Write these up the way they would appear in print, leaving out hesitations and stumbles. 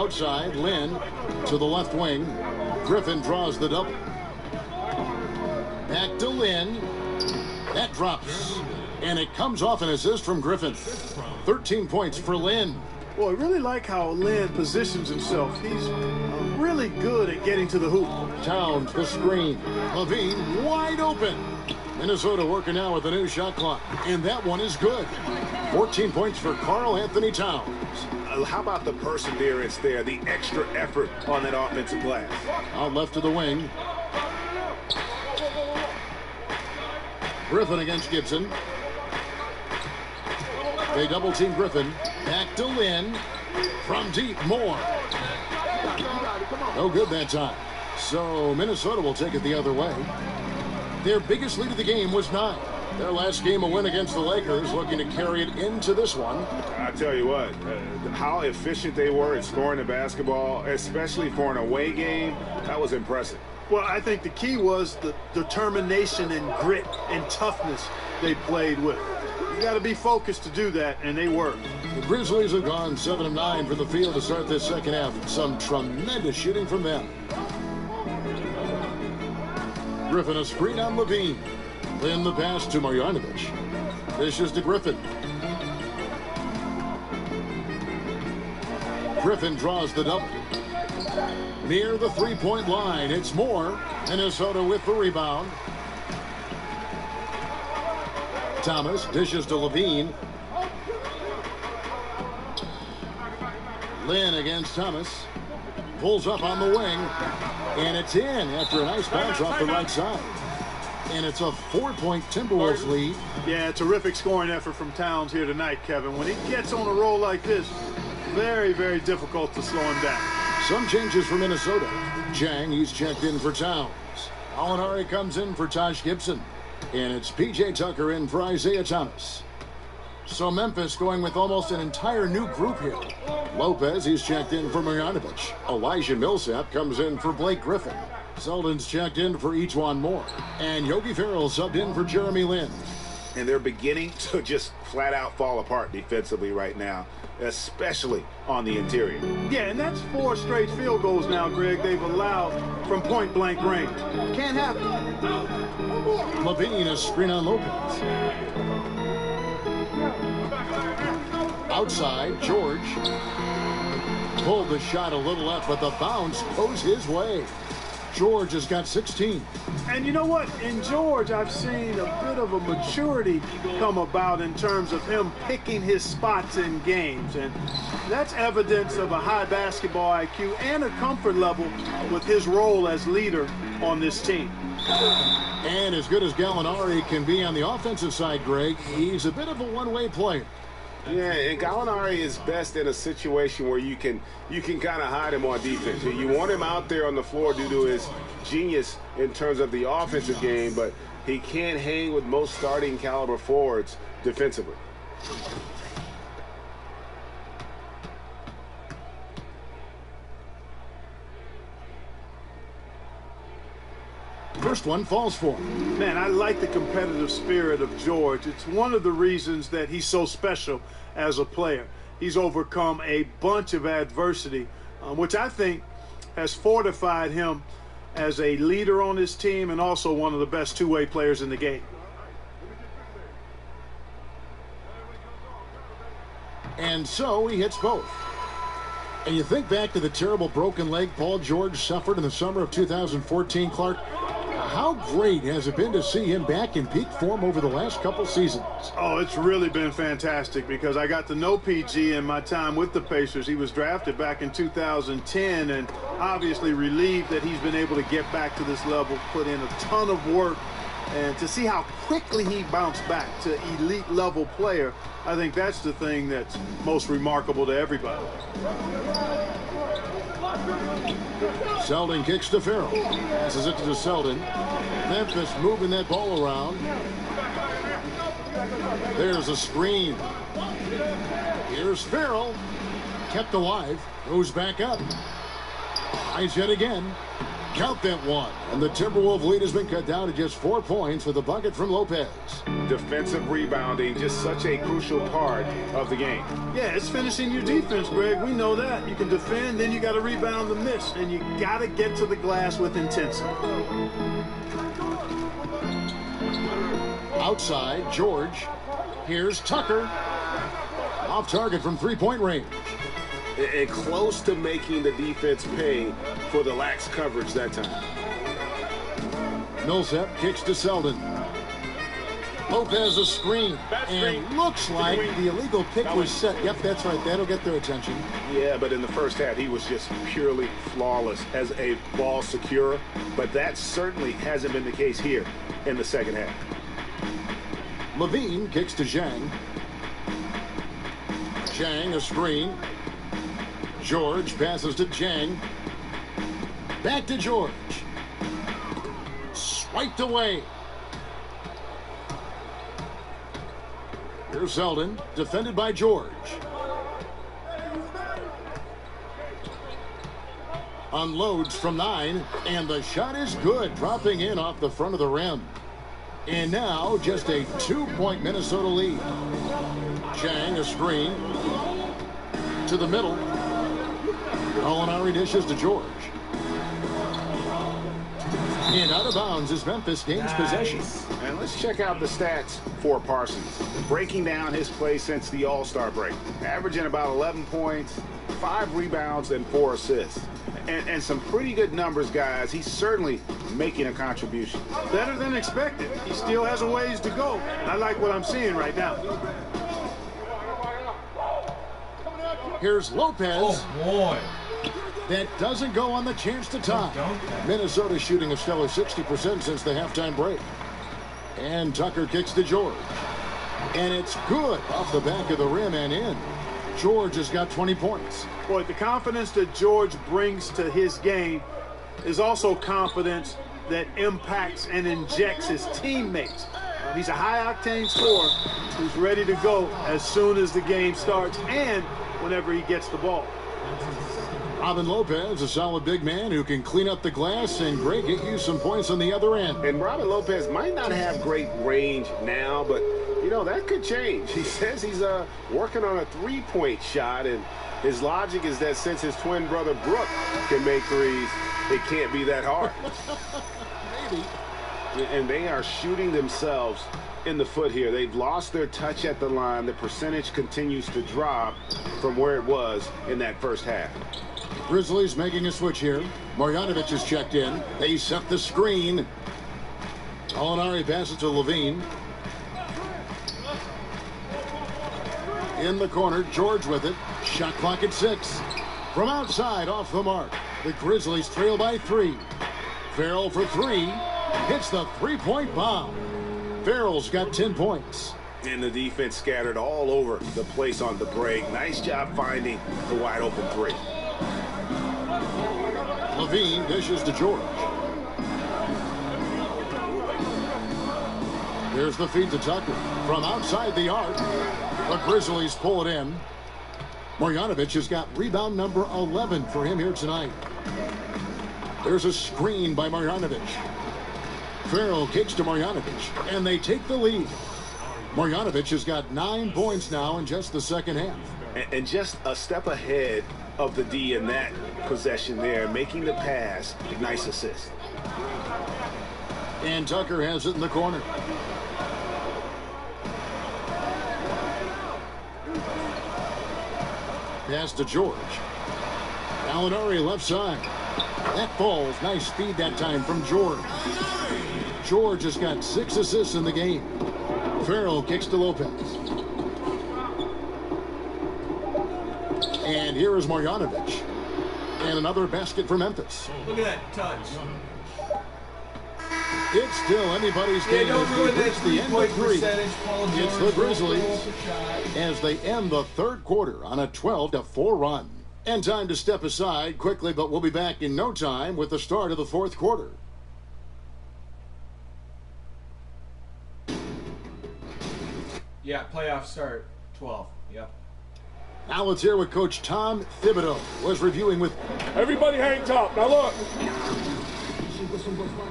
Outside, Lynn to the left wing. Griffin draws the double. Back to Lynn. That drops. And it comes off an assist from Griffin. 13 points for Lynn. Boy, I really like how Lynn positions himself. He's really good at getting to the hoop. Towns, the screen. Levine wide open. Minnesota working now with a new shot clock. And that one is good. 14 points for Karl Anthony Towns. How about the perseverance there, the extra effort on that offensive glass? Out left to the wing. Griffin against Gibson. They double team Griffin. Back to Lynn. From deep, Moore. No good that time. So Minnesota will take it the other way. Their biggest lead of the game was 9. Their last game, a win against the Lakers, looking to carry it into this one. I tell you what, how efficient they were at scoring the basketball, especially for an away game, that was impressive. Well, I think the key was the determination and grit and toughness they played with. You got to be focused to do that, and they were. The Grizzlies have gone 7 of 9 for the field to start this second half. Some tremendous shooting from them. Griffin a screen on Levine. Lynn the pass to Marjanovic. Dishes to Griffin. Griffin draws the double. Near the three-point line, it's Moore. Minnesota with the rebound. Thomas dishes to Levine. Lynn against Thomas. Pulls up on the wing. And it's in after a nice bounce off the right side. And it's a 4-point Timberwolves lead. Yeah, terrific scoring effort from Towns here tonight, Kevin. When he gets on a roll like this, very, very difficult to slow him down. Some changes for Minnesota. Jang, he's checked in for Towns. Alinari comes in for Taj Gibson. And it's P.J. Tucker in for Isaiah Thomas. So Memphis going with almost an entire new group here. Lopez, he's checked in for Marjanovic. Elijah Millsap comes in for Blake Griffin. Selden's checked in for Ejuan Moore. And Yogi Ferrell subbed in for Jeremy Lin. And they're beginning to just flat out fall apart defensively right now, especially on the interior. Yeah, and that's 4 straight field goals now, Greg, they've allowed from point-blank range. Can't happen. Levine, a screen on Lopez. Outside, George. Pulled the shot a little left, but the bounce goes his way. George has got 16. And you know what? In George, I've seen a bit of a maturity come about in terms of him picking his spots in games. And that's evidence of a high basketball IQ and a comfort level with his role as leader on this team. And as good as Gallinari can be on the offensive side, Greg, he's a bit of a one-way player. Yeah, and Gallinari is best in a situation where you can kind of hide him on defense. You want him out there on the floor due to his genius in terms of the offensive game, but he can't hang with most starting caliber forwards defensively. First one falls for him. Man, I like the competitive spirit of George. It's one of the reasons that he's so special as a player. He's overcome a bunch of adversity, which I think has fortified him as a leader on his team and also one of the best two-way players in the game. And so he hits both. And you think back to the terrible broken leg Paul George suffered in the summer of 2014, Clark. How great has it been to see him back in peak form over the last couple seasons? Oh, it's really been fantastic because I got to know PG in my time with the Pacers. He was drafted back in 2010 and obviously relieved that he's been able to get back to this level, put in a ton of work, and to see how quickly he bounced back to elite level player, I think that's the thing that's most remarkable to everybody. Selden kicks to Ferrell. Passes it to Selden. Memphis moving that ball around. There's a screen. Here's Ferrell. Kept alive. Goes back up. Eyes yet again. Count that one. And the Timberwolves lead has been cut down to just 4 points with a bucket from Lopez. Defensive rebounding, just such a crucial part of the game. Yeah, it's finishing your defense, Greg. We know that. You can defend, then you got to rebound the miss. And you got to get to the glass with intensity. Outside, George. Here's Tucker. Off target from three-point range. And close to making the defense pay for the lax coverage that time. Millsap kicks to Selden. Lopez a screen. And looks like the illegal pick was set. Yep, that's right. That'll get their attention. Yeah, but in the first half, he was just purely flawless as a ball securer. But that certainly hasn't been the case here in the second half. Levine kicks to Zhang. Zhang a screen. George passes to Zhang. Back to George. Swiped away. Here's Selden, defended by George. Unloads from 9, and the shot is good, dropping in off the front of the rim. And now just a 2-point Minnesota lead. Zhang a screen to the middle. Gallinari dishes to George. And out of bounds as Memphis gains possession. And let's check out the stats for Parsons. Breaking down his play since the All-Star break. Averaging about 11 points, 5 rebounds, and 4 assists. And some pretty good numbers, guys. He's certainly making a contribution. Better than expected. He still has a ways to go. I like what I'm seeing right now. Here's Lopez. Oh, boy. That doesn't go on the chance to tie. Minnesota shooting a stellar 60% since the halftime break. And Tucker kicks to George. And it's good off the back of the rim and in. George has got 20 points. Boy, the confidence that George brings to his game is also confidence that impacts and injects his teammates. He's a high-octane scorer who's ready to go as soon as the game starts and whenever he gets the ball. Robin Lopez, a solid big man who can clean up the glass and get you some points on the other end. And Robin Lopez might not have great range now, but, you know, that could change. He says he's working on a three-point shot, and his logic is that since his twin brother Brook can make threes, it can't be that hard. Maybe. And they are shooting themselves in the foot here. They've lost their touch at the line. The percentage continues to drop from where it was in that first half. Grizzlies making a switch here. Marjanovic is checked in. They set the screen. Gallinari passes to Levine. In the corner, George with it. Shot clock at 6. From outside, off the mark. The Grizzlies trail by 3. Farrell for 3. Hits the three-point bomb. Farrell's got 10 points. And the defense scattered all over the place on the break. Nice job finding the wide open 3. Levine dishes to George. Here's the feed to Tucker. From outside the arc, the Grizzlies pull it in. Marjanovic has got rebound number 11 for him here tonight. There's a screen by Marjanovic. Farrell kicks to Marjanovic, and they take the lead. Marjanovic has got 9 points now in just the second half. And just a step ahead of the D in that possession there, making the pass. Nice assist. And Tucker has it in the corner. Pass to George. Gallinari left side. That falls. Nice speed that time from George. George has got 6 assists in the game. Farrell kicks to Lopez. And here is Marjanovic. And another basket for Memphis. Look at that touch. It's still anybody's game as we reach the end of 3. It's the Grizzlies as they end the third quarter on a 12-4 run. And time to step aside quickly, but we'll be back in no time with the start of the fourth quarter. Yeah, playoff start, 12. Yep. Now let's hear what Coach Tom Thibodeau was reviewing with. Everybody hang top. Now look.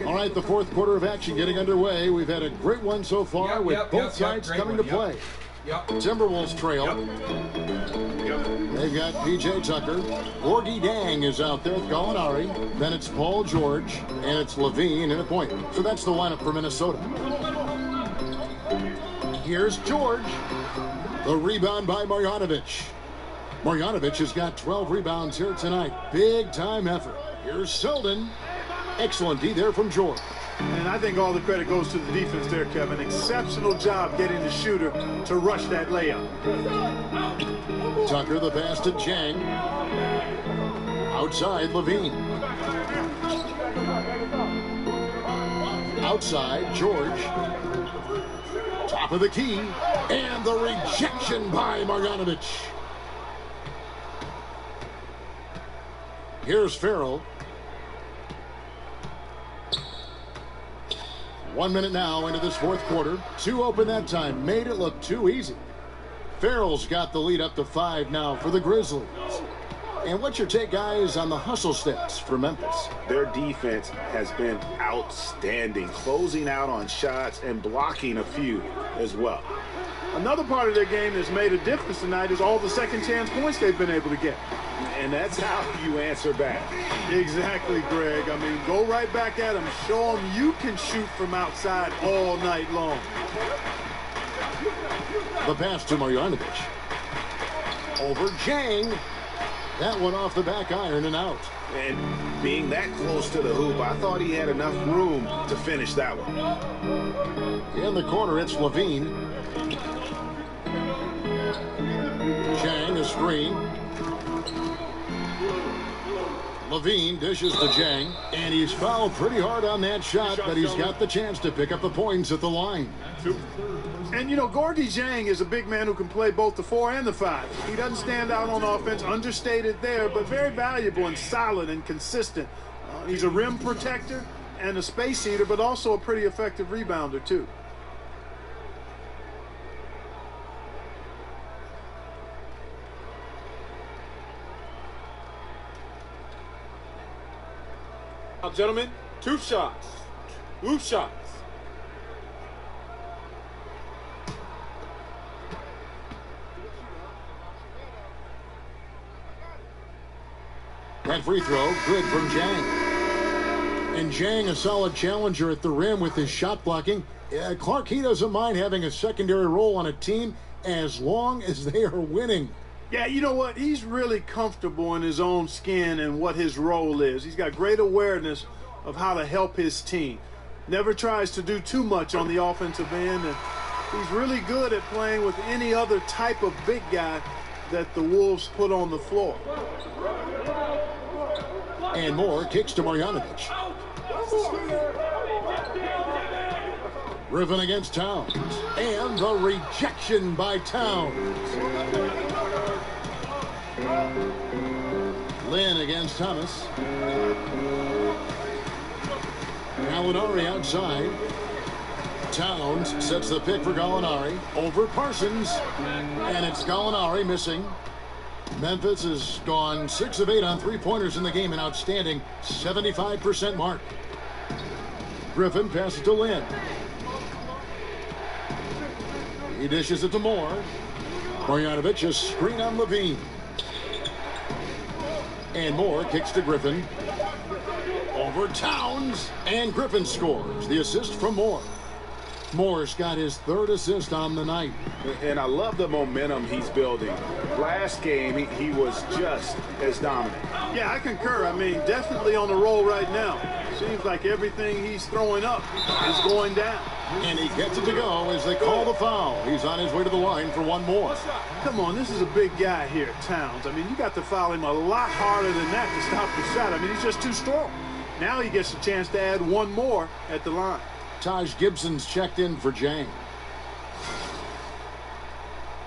All right, the fourth quarter of action getting underway. We've had a great one so far with both sides coming to play. Timberwolves trail. They've got P.J. Tucker. Gorgie Dang is out there with Gallinari. Then it's Paul George, and it's Levine in a point. So that's the lineup for Minnesota. Here's George. The rebound by Marjanovic. Marjanovic has got 12 rebounds here tonight. Big time effort. Here's Selden. Excellent D there from George. And I think all the credit goes to the defense there, Kevin. Exceptional job getting the shooter to rush that layup. Tucker, the pass to Jang. Outside, Levine. Outside, George. Top of the key. And the rejection by Marjanovic. Here's Farrell. 1 minute now into this fourth quarter. 2 open that time. Made it look too easy. Farrell's got the lead up to 5 now for the Grizzlies. And what's your take, guys, on the hustle stats for Memphis? Their defense has been outstanding, closing out on shots and blocking a few as well. Another part of their game that's made a difference tonight is all the second chance points they've been able to get. And that's how you answer back. Exactly, Greg. I mean, go right back at them. Show them you can shoot from outside all night long. The pass to Marjanovic. Over Jang. That one off the back iron and out. And being that close to the hoop, I thought he had enough room to finish that one. In the corner, it's Levine. Jang, a screen. Levine dishes to Jang, and he's fouled pretty hard on that shot, but he's got the chance to pick up the points at the line. And, you know, Gorgie Jang is a big man who can play both the 4 and the 5. He doesn't stand out on offense, understated there, but very valuable and solid and consistent. He's a rim protector and a space eater, but also a pretty effective rebounder, too. Now, gentlemen, 2 shots. Loose shots. That free throw, good from Jang. And Jang, a solid challenger at the rim with his shot blocking. Clark, he doesn't mind having a secondary role on a team as long as they are winning. Yeah, you know what? He's really comfortable in his own skin and what his role is. He's got great awareness of how to help his team. Never tries to do too much on the offensive end, and he's really good at playing with any other type of big guy that the Wolves put on the floor. And more kicks to Marjanovic. Griffin against Towns. And the rejection by Towns. Lynn against Thomas. Gallinari outside. Towns sets the pick for Gallinari. Over Parsons. And it's Gallinari missing. Memphis has gone 6 of 8 on three-pointers in the game, an outstanding 75% mark. Griffin passes to Lynn. He dishes it to Moore. Marjanovic, a screen on Levine. And Moore kicks to Griffin. Over Towns. And Griffin scores. The assist from Moore. Moore's got his 3rd assist on the night. And I love the momentum he's building. Last game, he was just as dominant. Yeah, I concur. I mean, definitely on the roll right now. Seems like everything he's throwing up is going down. And he gets it to go as they call the foul. He's on his way to the line for one more. Come on, this is a big guy here, Towns. I mean, you got to foul him a lot harder than that to stop the shot. I mean, he's just too strong. Now he gets a chance to add one more at the line. Taj Gibson's checked in for Jang.